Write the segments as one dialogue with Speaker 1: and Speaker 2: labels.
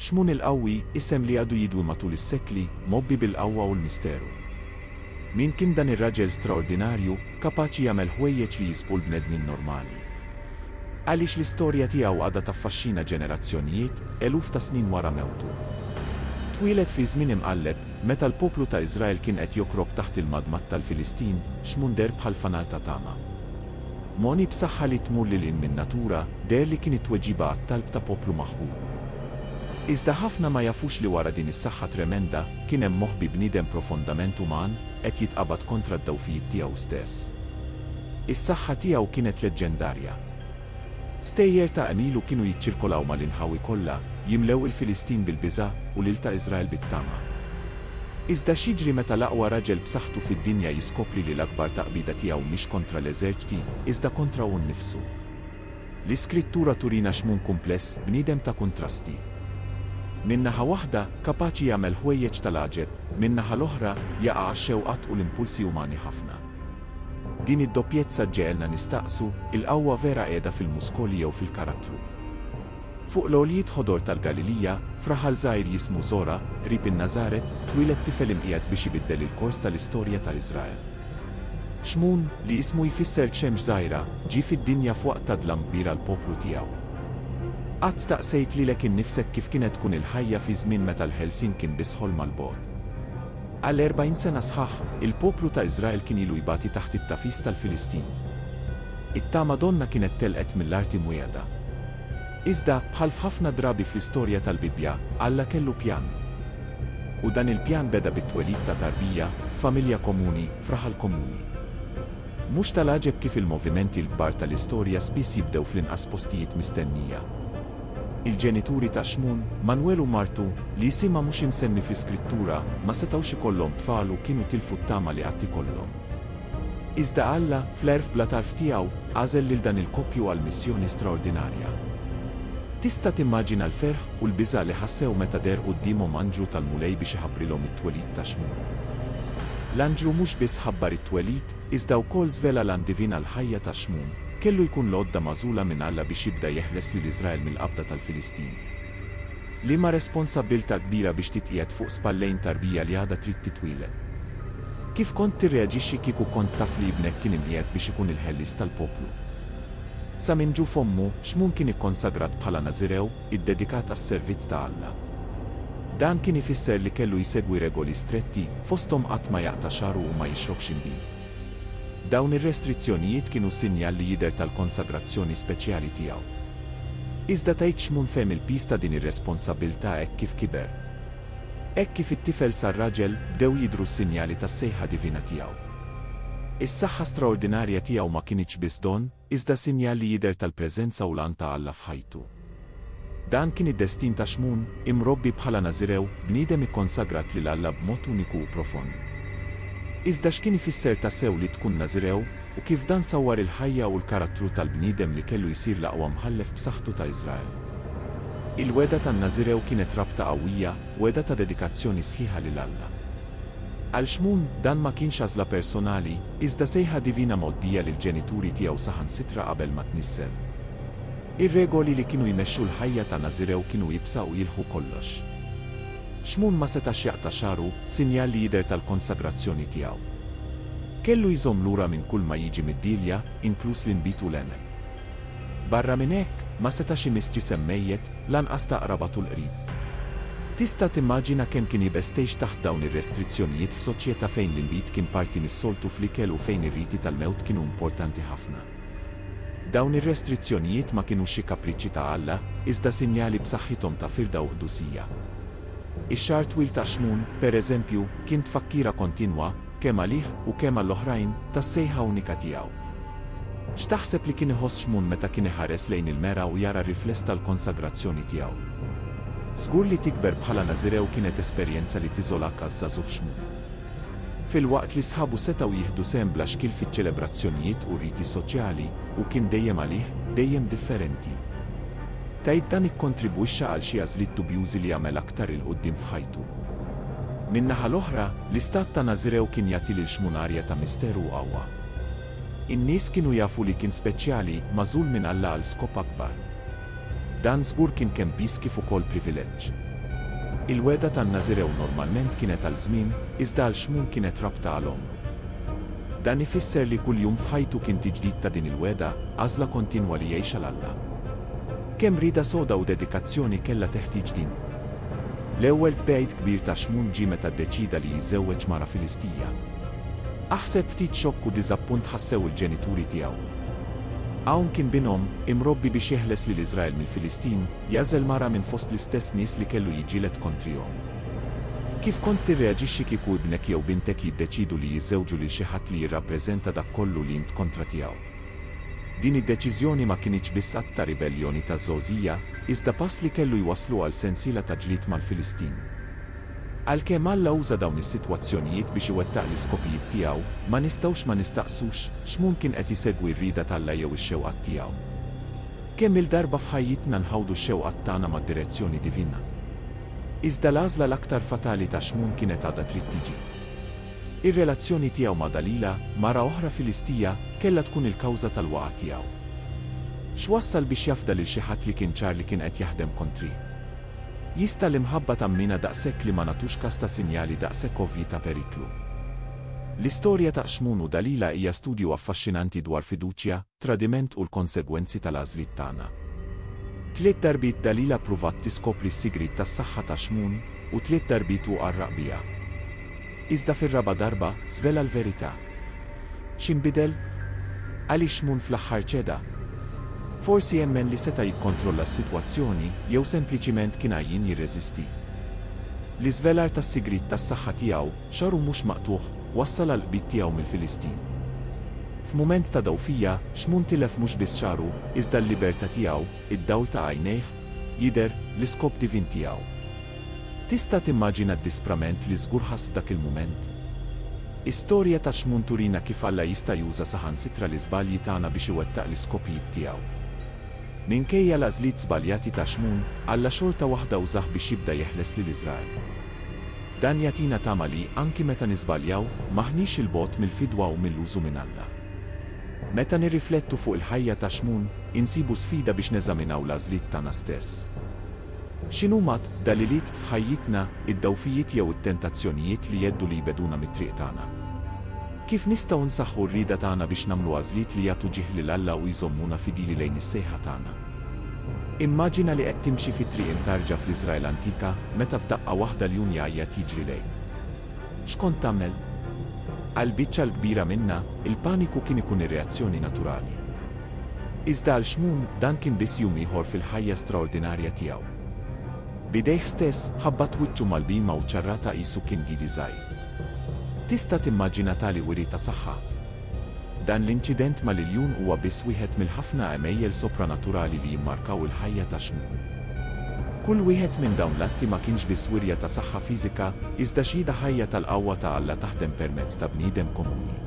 Speaker 1: Xmun il-qawwi isem li għadu jidwi matul is-sekli mobbi bil-qawwa u l-misteru. Min kien dan ir-raġel straordinarju kapaċi jagħmel ħwejjeġ li jisbu l-bnedmin normali. Għaliex l-istorja tiegħu għadha taffaxxina ġenerazzjonijiet eluf ta' snin wara mewtu. Twieled fi żmien imqalleb meta l-poplu ta' Iżrael kien qed jokrob taħt il-madmat tal-Filistin, Xmun der bħal fanal ta' tama. Moni b'saħħa li tmur lil hinn min natura der li kien it-tweġiba għat-talb ta' poplu maħbub. Iżda ħafna ma jafux li wara din is-saħħa tremenda kien hemm moħħ bi bniedem profondament uman qed jitqabad kontra d-dawfijiet tiegħu stess. Is-saħħa tiegħu kienet leġġendarja. Stejjer ta' emilu kienu jiċċirkolaw mal-inħawi kollha, jimlew il-Filistin bil-biża' u lil ta' Iżrael bit-tama. Iżda xiġri meta l-aqwa raġel b'saħħtu fid-dinja jiskopri li l-akbar taqbida tiegħu mhix kontra l-eżerċti, iżda kontra hu nnifsu. L-iskrittura turina Xmun kumpless bniedem ta' kuntrasti. Min-naħa waħda kapaċi jagħmel ħwejjeġ tal-għaġeb, min-naħa l-oħra jaqa' għax-xewqat u l-impulsi umani ħafna. Din id-doppjezza ġeelna nistaqsu il-qawwa vera qiegħda fil-muskoli jew fil-karattru. Fuq l-għoljiet ħodor tal-Galilija, fraħal żgħir jismu Zora, qrib in-Nażaret, twieled tifel imqiegħed biex ibiddel il-kors tal-istorja tal-Iżrael. Xmun, li ismu jfisser ċemx żgħira, ġie fid-dinja f'waqt ta' dlam kbira l-poplu tiegħu. Qatt staqsejt lilek innifsek kif kienet tkun il-ħajja fi żmien meta l-ħelsien kien biss ħolm mal-bogħod. Għal 40 sena sħaħ, il-poplu ta' Iżrael kien ilu jbati taħt it-tafis tal-Filistin. It-tama donna kienet telqet mill-arti mwiegħda. Iżda bħal f'ħafna drabi fl-istorja tal-Bibja, Alla kellu pjan. U dan il-pjan beda bit-twelid ta' tarbija, familja komuni, fraħal komuni. Mhux tal-għaġeb kif il-movimenti l-kbar tal-istorja spiss jibdew fl-inqas postijiet mistennija. Il-ġenituri ta' Xmun, Manuel u Martu, li jisimha mhux imsemmi fl-iskrittura, ma setgħux ikollhom tfal u kienu tilfu t-tama li qatt ikollhom. Iżda Alla, fl-erf bla tarf tiegħu, għażel lil dan il-koppju għal missjoni straordinarja. Tista' timmaġina l-ferħ u l-biża' li ħassew meta der qudiemhom anġlu tal-mulej biex iħabbrilhom it-twelid ta' Xmun. L-anġlu mhux biss ħabbar it-twelid, iżda wkoll żvela l-andivina l-ħajja ta' Xmun. Kellu jkun l-għodda magħżula minn Alla biex jibda jeħles lil Iżrael mill-qabda tal-Filistin. Liema responsabbilta kbira biex titqiegħed fuq spallejn tarbija li għadha trid titwieled. Kif kont tirreaġixxi kieku kont taf li ibnek kien imqiegħed biex ikun il-ħellis tal-poplu? Sa minn ġu fommu, Xmun kien ikkonsagrat bħala Nażirew, iddedikat għas-servizz ta' Alla. Dan kien ifisser li kellu jsegwi regoli stretti, fosthom qatt ma jaqta' xaru u ma jixrobx inbid. Dawn ir-restrizzjonijiet kienu sinjal li jidher tal-konsagrazzjoni speċjali tiegħu. Iżda tgħid Xmun fehem il-piż ta' din ir-responsabbiltà hekk kif kiber. Hekk kif it-tifel sar raġel bdew jidhru s-sinjali tas-sejħa divina tiegħu. Is-saħħa straordinarja tiegħu ma kienx biss don, iżda sinjal li jidher tal-preżenza u l-għan ta' Alla f'ħajtu. Dan kien id-destin ta' Xmun, imrobbi bħala Nażirew, bniedem ikkonsagrat lil Alla b'mod uniku u profond. Iżda x'kien ifisser ta' sew li tkun Nażirew u kif dan sawwar il-ħajja u l-karattru tal-bniedem li kellu jsir l-aqwa mħallef b'saħħtu ta' Iżrael. Il-weda tan-Nażirew kienet rabta qawwija, weda ta' dedikazzjoni sħiħa lil Alla. Għal Xmun dan ma kienx għażla personali, iżda sejħa divina mgħoddija lill-ġenituri tiegħu saħansitra qabel ma tnissem. Ir-regoli li kienu jmexxu l-ħajja ta' Nażirew kienu jibsa u jilħu kollox. Xmun ma setax jaqta' xaru, sinjal li jidher tal-konsagrazzjoni tiegħu. Kellu jżomm lura minn kull ma jiġi mid-dilja, inkluż l-inbit u l-enek. Barra minn hekk, ma setax imiss ġisem mejjed, lanqas taqrabatu l-qrib. Tista' timmaġina kemm kien jibestejx taħt dawn ir-restrizzjonijiet f'soċjetà fejn l-inbit kien parti mis-soltu fl-ikel u fejn ir-riti tal-mewt kienu importanti ħafna. Dawn ir-restrizzjonijiet ma kienux xi kapriċċi ta' Alla, iżda sinjali b'saħħithom ta' firda u qdusija. Ix-xahar twil ta' Xmun, pereżempju, kien tfakkira kontinwa, kemm għalih u kemm għall-oħrajn, tas-sejħa unika tiegħu. X'taħseb li kien iħoss Xmun meta kien iħares lejn il-mera u jara rifless tal-konsagrazzjoni tiegħu? Żgur li tikber bħala Nażirew kienet esperjenza li tiżolak għaż-żagħżugħ Xmun. Fil-waqt li sħabu setgħu jieħdu sehem bla xkil fiċ-ċelebrazzjonijiet u riti soċjali, u kien dejjem għalih, dejjem differenti. Tgħid dan ikkontribwixxa għal xi għażliet dubjużi li jagħmel aktar il quddiem f'ħajtu. Min-naħa l-oħra, l-istat ta' Nażirew kien jagħti lil Xmun arja ta' misteru u qawwa. In-nies kienu jafu li kien speċjali, magħżul minn Alla għal skop akbar. Dan żgur kien kemm biss kif ukoll privileġġ. Il-weda tan-Nażirew normalment kienet għal żmien, iżda għal Xmun kienet rabta għal omru. Dan ifisser li kuljum f'ħajtu kien tiġdid ta' din il-weda, għażla kontinwa li jgħix għal Alla. Kemm rida soda u dedikazzjoni kellha teħtieġ din. L-ewwel tbejt kbir ta' Xmun ġie meta ddeċida li jiżżewweġ mara Filistija. Aħseb ftit xokk u diżappunt ħassew il-ġenituri tiegħu. Hawn kien binhom, imrobbi biex jeħles lil Iżrael mill-Filistin, jażel mara minn fost l-istess nies li kellu jiġilet kontrihom. Kif kont tirreaġixxi kieku ibnek jew bintek jiddeċidu li jiżżewġu lil xi ħadd li jirrappreżenta dak kollu li int kontra tiegħu? Din id-deċiżjoni ma kienx biss att ta' ribelljoni taż-żgħożija, iżda pass li kellu jwasslu għal sensiela ta' ġlied mal-Filistin. Għalkemm Alla uża dawn is-sitwazzjonijiet biex iwettaq l-iskopijiet tiegħu, ma nistgħux ma nistaqsux x'mumkien qed isegwi r-rieda tal-Alla jew ix-xewqat tiegħu. Kemm il-darba f'ħajjitna nħawdu x-xewqat tagħna mad-direzzjoni divina. Iżda l-għażla l-aktar fatali ta' Xmun kienet għadha trid tiġi. Ir-relazzjoni tiegħu ma' Dalila, mara oħra Filistija, kellha tkun il-kawża tal-waqa' tiegħu. X'wassal biex jafda lil xi ħadd li kien ċar li kien qed jaħdem kontri. Jista' l-imħabba tammina daqshekk li ma nagħtux każ ta' sinjali daqshekk ovvji ta' periklu. L-istorja ta' Xmun u Dalila hija studju affaxxinanti dwar fiduċja, tradiment u l-konsegwenzi tal-għażliet tagħna. 3 darbiet Dalila pruvat tiskopri s-sigrit tas-saħħa ta' Xmun u 3 darbiet hu qarraq biha. Iżda fir-raba' darba svela l-verità. X'inbidel? Għaliex Xmun fl-aħħar ċeda? Forsi jemmen li seta' jikkontrolla s-sitwazzjoni jew sempliċiment kien għajjin jirreżisti. L-iżvelar tas-sigrit tas-saħħa tiegħu, xaru mhux maqtuħ, wassal għall-qbiet tiegħu mill-Filistin. F'mument ta' dawfija, Xmun tilef mhux biss xaru, iżda l-libertà tiegħu, id-dawl ta' għajnejh, jidher l-iskop divin tiegħu. Tista' timmaġina d-disprament li żgur ħass f'dak il-mument? Istorja ta' Xmun turina kif Alla jista' juża saħansitra l-iżbalji tagħna biex iwettaq l-iskopijiet tiegħu. Minkejja l-għażliet żbaljati ta' Xmun, Alla xorta waħda użah biex jibda jeħles lil Iżrael. Dan jagħtina tama li anki meta niżbaljaw, maħniex il-bogħod mill-fidwa u mill-użu minn Alla. Meta nirriflettu fuq il-ħajja ta' Xmun, insibu sfida biex neżaminaw l-għażliet tagħna stess. X'inhuma daliliet f'ħajjitna, id-dawfijiet jew it-tentazzjonijiet li jeddu li jbeduna mit-triq tagħna? Kif nistgħu nsaħħu r-rieda tagħna biex nagħmlu għażliet li jagħtu ġieħ lil Alla u jżommuna fidili lejn is-sejħa tagħna? Immaġina li qed timxi fit-triq imtarġa fl-Iżrael antika, meta f'daqqa waħda l-jum jgħajjat jiġri lejn. X'kont tagħmel? Għal-biċċa l-kbira minna, il-paniku kien ikun ir-reazzjoni naturali. Iżda għal Xmun dan kien biss jum ieħor fil-ħajja straordinarja tiegħu. Bidejh stess ħabbat wiċċu mal-bima u ċarrata qisu kien Gidi żgħir. Tista' timmaġina tali wiri ta' saħħa. Dan l-inċident mal-iljun huwa biss wieħed mill-ħafna għemejjel sopranaturali li jimmarkaw il-ħajja ta' Xmun. Kull wieħed minn dawn l-atti ma kienx biss wirja ta' saħħa fiżika, iżda xhieda ħajja tal-qawwa ta' Alla taħdem permezz ta' bniedem komuni.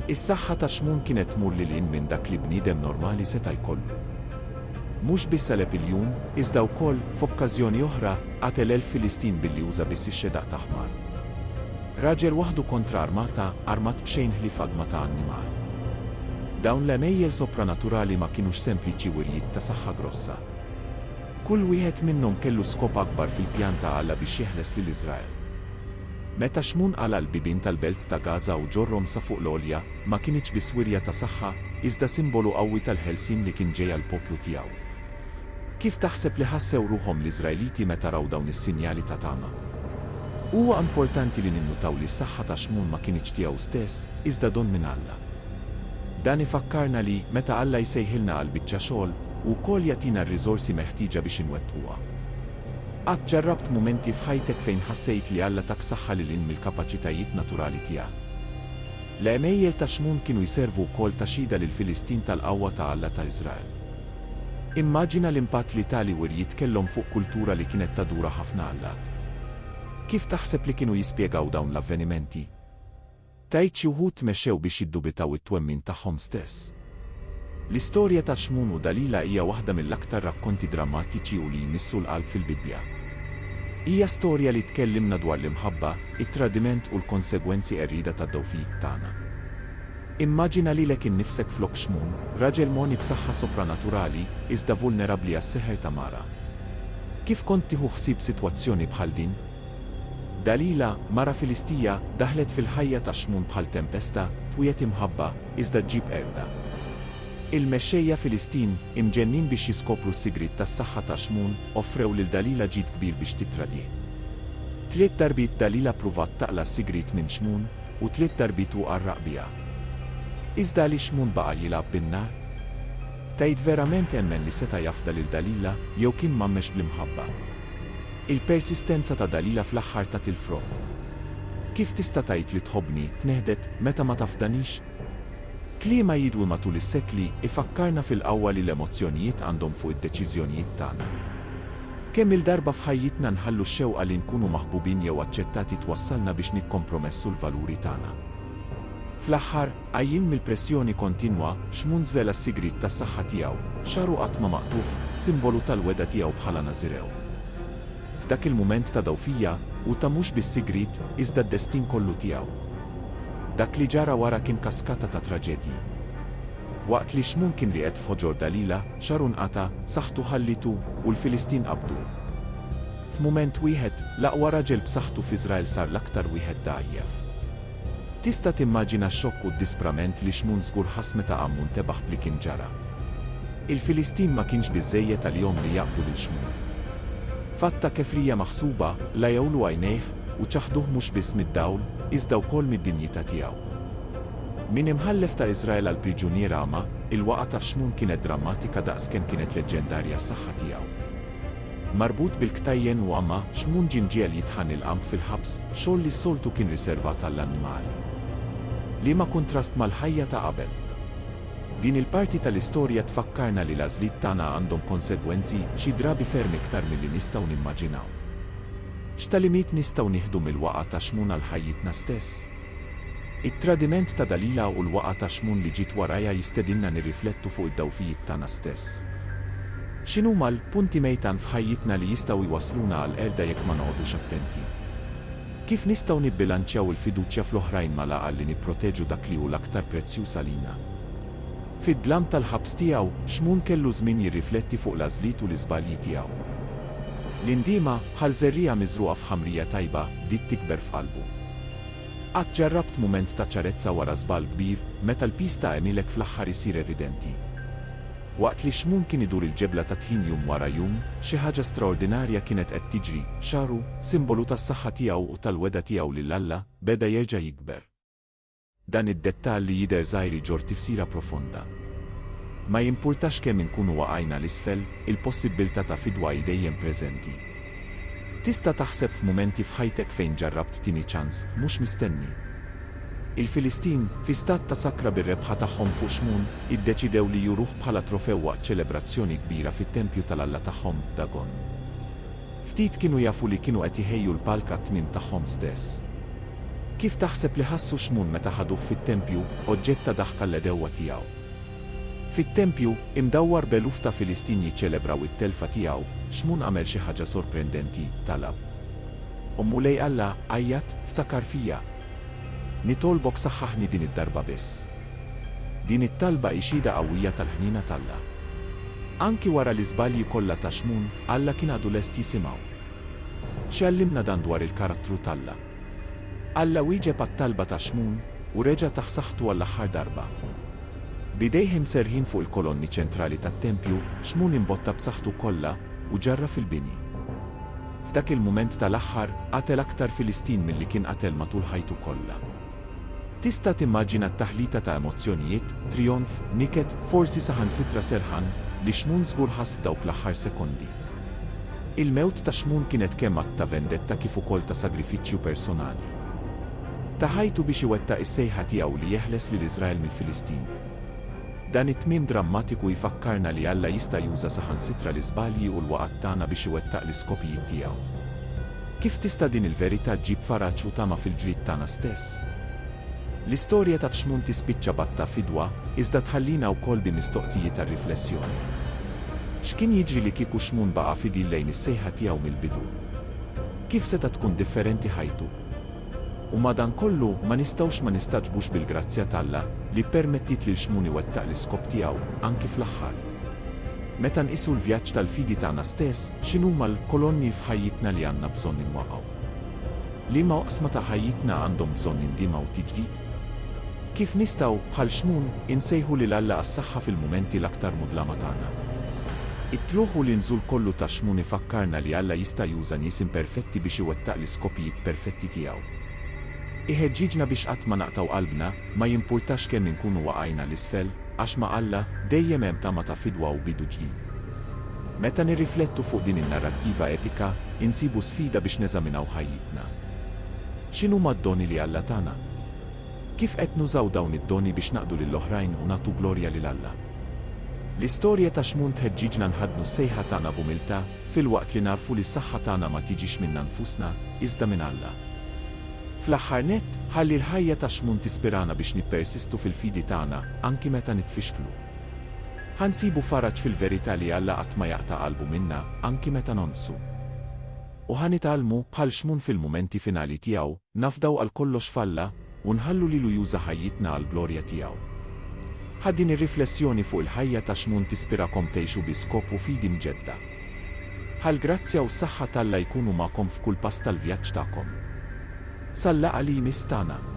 Speaker 1: Is-saħħa ta' Xmun kienet tmur lil hinn minn dak li bniedem normali seta' jkollu. Mhux biss saleb il-jum, iżda wkoll f'okkażjoni oħra qatel 1000 Filistin billi uża biss ix-xedaq ta' ħmar. Raġel waħdu kontra armata, armat b'xejn ħlief qadma ta' annimal. Dawn l-għemejjel sopranaturali ma kienux sempliċi wirjiet ta' saħħa grossa. Kull wieħed minnhom kellu skop akbar fil-pjan ta' Alla biex jeħles lil Iżrael. Meta Xmun għala l-bibien tal-belt ta' Gaza u ġorrom sa fuq l-għolja, ma kienx biss wirja ta' saħħa, iżda simbolu qawwi tal-ħelsien li kien ġej għall-poplu tiegħu. Kif taħseb li ħassew ruhom l-Iżraeliti meta raw dawn is-sinjali ta' tama? Huwa importanti li ninnutaw li s-saħħa ta' Xmun ma kienx tiegħu stess, iżda don minn Alla. Dan ifakkarna li meta Alla jsejħilna għal biċċa xogħol, wkoll jagħtina r-riżorsi meħtieġa biex inwettquha. Qatt ġarrabt mumenti f'ħajtek fejn ħassejt li Alla tak saħħa lil hinn mill-kapaċitajiet naturali tiegħek. L-għemejjel ta' Xmun kienu jservu wkoll ta' xhieda lill-Filistin tal-qawwa ta' Alla ta' Iżrael. Immaġina l-impatt li tali wirjiet kellhom fuq kultura li kienet tadura ħafna Allat. Kif taħseb li kienu jispjegaw dawn l-avvenimenti? Tajt xi wħud mexxew biex jiddubitaw it-twemmin tagħhom stess. L-istorja ta' Xmun u Dalila hija waħda mill-aktar rakkonti drammatiċi u li jmissu l-qalb fil-Bibbja. Hija storja li tkellimna dwar l-imħabba, it-tradiment u l-konsegwenzi qerrida tad-dawfijiet tagħna. Immaġina lilek innifsek flok Xmun, raġel moni b'saħħa sopranaturali, iżda vulnerabbli għas-seħer ta' mara. kif kont tieħu ħsieb sitwazzjoni bħal din? Dalila, mara Filistija, daħlet fil-ħajja ta' Xmun bħal tempesta, twiet imħabba, iżda ġġib erda. Il-mexxejja Filistin, imġennin biex jiskopru s-sigrit tas-saħħa ta' Xmun, offrew lil Dalila ġid kbir biex titradih. 3 darbit Dalila pruvat taqla s-sigrit minn Xmun, u 3 darbit u qarraq biha. Iżda li Xmun baqa' jilgħab bin-nar? Tgħid verament hemmen li seta' jafda lil Dalila, jew kien mammex bl-imħabba. Il-persistenza ta' Dalila fl-aħħar ta' il-frott. Kif tista' tgħid li tħobbni, tneħdet, meta ma tafdanix? Kliema jidwu matul is-sekli ifakkarna fil-qawwa li l-emozzjonijiet għandhom fuq id-deċiżjonijiet tagħna. Kemm il-darba f'ħajjitna nħallu x-xewqa li nkunu maħbubin jew aċċettati twassalna biex nikkompromessu l-valuri tagħna. Fl-aħħar, għajjin mill-pressjoni kontinwa, Xmun żvela s-sigrit tas-saħħa tiegħu, xaru qatt ma maqtuħ, simbolu tal-weda tiegħu bħala Nażirew. F'dak il-mument ta' dawfija, u ta' mhux bis-sigrit, iżda d-destin kollu tiegħu. Dak li ġara wara kien kaskata ta' traġedji. Waqt li Xmun kien riqed f'ħoġor Dalila, xaru nqata, saħħtu ħallitu, u l-Filistin qabdu. F'mument wieħed, l-aqwa raġel b'saħħtu f'Iżrael sar l-aktar wieħed dgħajjef. Tista' timmaġina x-xokk u d-disprament li Xmun żgur ħass meta Ammun tebaħ li kien ġara. Il-Filistin ma kienx biżżejjed tal-jom li jaqbdu lil Xmun. Fatta kefrija maħsuba, la jawlu għajnejh, u ċaħduh mhux biss mid-dawl, iżda wkoll mid-dinjità tiegħu. Min imħallef ta' Iżrael għal priġunier Ama, il-waqa ta' Xmun kienet drammatika daqskemm kienet leġġendarja s-saħħa tiegħu. Marbut bil-ktajjen u Ama, Xmun ġinġiel jitħan il-qam fil-ħabs, xogħol li s-soltu kien riservat għall-annimali. Liema kuntrast mal-ħajja ta' qabel. Din il-parti tal-istorja tfakkarna li l-għażliet tagħna għandhom konsegwenzi xi drabi ferm iktar milli nistgħu nimmaġinaw. X'talimiet nistgħu nieħdu mill-waqa ta' Xmun għal ħajjitna stess? It-tradiment ta' Dalila u l-waqa ta' Xmun li ġiet warajja jistedinna nirriflettu fuq id-dawfijiet tagħna stess. X'inhuma l-punti mejtan f'ħajjitna li jistgħu jwasluna għal erda jekk ma noqogħdux attenti? Kif nistgħu nibbilanċjaw il-fiduċja fl-oħrajn mal-aqal li nipproteġu dak li hu l-aktar prezzjuż għalina? Fid-dlam tal-ħabs tiegħu, Xmun kellu żmien jirrifletti fuq l-għażliet u l-iżbalji tiegħu. L-indiema, bħal żerriegħa miżruqa f'ħamrija tajba, bdiet tikber f'qalbu. Qatt ġarrabt mument ta' ċarezza wara żball kbir, meta l-piż ta' għemilek fl-aħħar isir evidenti. Waqt li Xmun kien idur il-ġebla ta' tħin jum wara jum, xi ħaġa straordinarja kienet qed tiġri, xaru, simbolu tas-saħħa tiegħu u tal-weda tiegħu lil Alla, beda jerġa' jikber. Dan id-dettall li jidher żgħir ġor tifsira profonda. Ma jimpurtax kemm inkunu waqajna l-isfel, il-possibbiltà ta' fidwa dejjem preżenti. Tista' taħseb f'mumenti f'ħajtek fejn ġarrabt tieni ċans, mhux mistenni. Il-Filistin, fi stat ta' sakra bir-rebħa tagħhom fuq Xmun, iddeċidew li juruh bħala trofew waqt ċelebrazzjoni kbira fit-tempju tal-Alla tagħhom, Dagon. Ftit kienu jafu li kienu qed iħejju l-palka t-tmiem tagħhom stess. Kif taħseb li ħassu Xmun meta ħaduh fit-tempju, oġġett ta' daħka l-edewwa tiegħu? Fit-tempju, imdawwar beluf ta' Filistin jiċċelebraw it-telfa tiegħu, Xmun għamel xi ħaġa sorprendenti, talab. Lej Alla, għajjat, ftakar fija. Nitolbok saħħaħni din id-darba biss. Din it-talba ixida qawwija tal-ħnina tal-Alla. Anki wara l-iżbalji kollha ta' Xmun, Alla kien għadu lest jisimgħu. X'għallimna dan dwar il-karattru tal-Alla? Alla wieġeb għat-talba ta' Xmun u reġa' taħsaħtu għall-aħħar darba. Bidejhom serħin fuq il-kolonni ċentrali tat-tempju, Xmun imbotta b'saħħtu kollha u ġarra fil-bini. F'dak il-mument tal-aħħar qatel aktar Filistin milli kien qatel matul ħajtu kollha. Tista' timmaġina t-taħlita ta' emozzjonijiet, trionf, niket, forsi saħansitra serħan li Xmun żgur ħass f'dawk l-aħħar sekondi. Il-mewt ta' Xmun kienet kemm att ta' vendetta kif ukoll ta' sagrifiċċju personali. Ta' ħajtu biex iwettaq is-sejħa tiegħu li jeħles lil Iżrael mill-Filistin. Dan it-tmiem drammatiku jfakkarna li Alla jista' juża saħansitra l-iżbalji u l-waqgħat tagħna biex iwettaq l-iskopijiet tiegħu. Kif tista' din il-verità ġib faraġġ u tama fil-ġrid tagħna stess? L-istorja ta' Xmun tispiċċa batta fidwa, iżda tħallina wkoll bi mistoqsijiet tar-riflessjoni. X'kien jiġri li kieku Xmun baqa' fidil lejn is-sejħa tiegħu mill-bidu? Kif seta' tkun differenti ħajtu? U madankollu ma nistaġbux bil-grazzja tal-Alla li permettit lil Xmun iwettaq l-iskop tiegħu anki fl-aħħar. Meta nqisu l-vjaġġ tal-fidi tagħna stess, x'inhuma l-kolonni f'ħajjitna li għandna bżonn inwaqgħu? Liema oqsma ta' ħajjitna għandhom bżonn indimgħu tiġdid? Kif nistgħu bħal xmun insejħu lil Alla għas-saħħa fil-mumenti l-aktar mudlama tagħna? It-tluħ u l-inżul kollu ta' xmun ifakkarna li Alla jista' juża nies imperfetti biex iwettaq l-iskopijiet perfetti tiegħu. Iħeġġiġna biex qatt ma naqtaw qalbna, ma jimpurtax kemm inkunu waqajna l-isfel, għax ma' Alla dejjem hemm tama ta' fidwa u bidu ġdid. Meta nirriflettu fuq din in-narrattiva epika, insibu sfida biex neżaminaw ħajjitna. X'inhuma d-doni li Alla tagħna? Kif qed nużaw dawn id-doni biex naqdu lill-oħrajn u nagħtu glorja lil Alla? L-istorja ta' xmun tħeġġiġna nħadnu s-sejħa tagħna b'umiltà filwaqt li narfu li s-saħħa tagħna ma tiġix minna nfusna, iżda minn Alla. Fl-aħħar nett, ħalli l-ħajja ta' xmun tispirana biex nippersistu fil-fidi tagħna anki meta nitfixklu. Ħansibu faraġġ fil-verità li Alla qatt ma jaqta' qalbu minna anki meta nonsu. U ħanitalmu bħal xmun fil-mumenti finali tiegħu, nafdaw għal kollox falla u nħallu lilu juża ħajjitna għal glorja tiegħu. Ħaddin ir-riflessjoni fuq il-ħajja ta' xmun tispirakom tgħixu bi skop u fidi mġedda. Ħal grazzja u s-saħħa tal-Alla jkunu magħkom f'kull pass tal-vjaġġ tagħkom. Sal-laqgħa li jmiss tagħna.